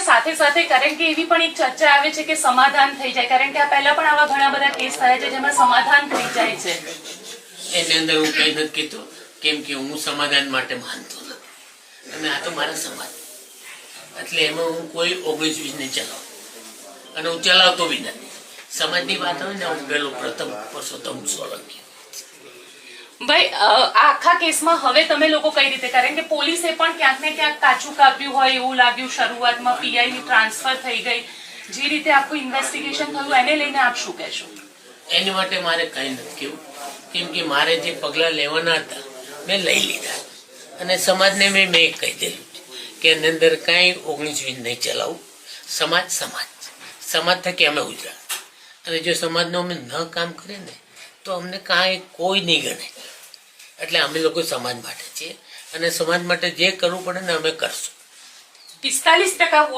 સાથે સાથે કારણ કે એવી પણ એક ચર્ચા આવે છે કે સમાધાન થઈ જાય, કારણ કે આ પહેલા પણ આવા ઘણા બધા કેસ થયા છે જેમાં સમાધાન થઈ જાય છે. એની અંદર હું કઈ નથી કહેતો, કેમ કે હું સમાધાન માટે માનતો નથી અને આ તો મારા સમાજ, એટલે એમાં હું કોઈ 19-20 નહીં ચલાવું અને હું ચલાવતો બી નથી. સમાજની વાત હોય ને હું પેલો પ્રથમ પરસોત્તમ સોલંકી. ભાઈ આખા કેસમાં હવે તમે લોકો કઈ રીતે, કારણ કે પોલીસે પણ ક્યાંક ને ક્યાંક કાચું કાપ્યું હોય એવું લાગ્યું શરૂઆતમાં, પીઆઈ ની ટ્રાન્સફર થઈ ગઈ, જે રીતે આખું ઇન્વેસ્ટિગેશન થયું એને લઈને આપ શું કહેશો? એની માટે મારે કઈ નથી કેવું, કેમ કે મારે જે પગલાં લેવાના હતા મેં લઈ લીધા અને સમાજને મેં કહી દેલું કે એની અંદર કાંઈ 19-20 નહીં ચલાવું. સમાજ સમાજ સમાજ થકી અમે ઉજળા, અને જો સમાજનું અમે ન કામ કરીએ ને તો અમને કાંઈ કોઈ નહીં ગણે. એટલે અમે લોકો સમાજ માટે છીએ અને સમાજ માટે જે કરવું પડે ને અમે કરશું. 45%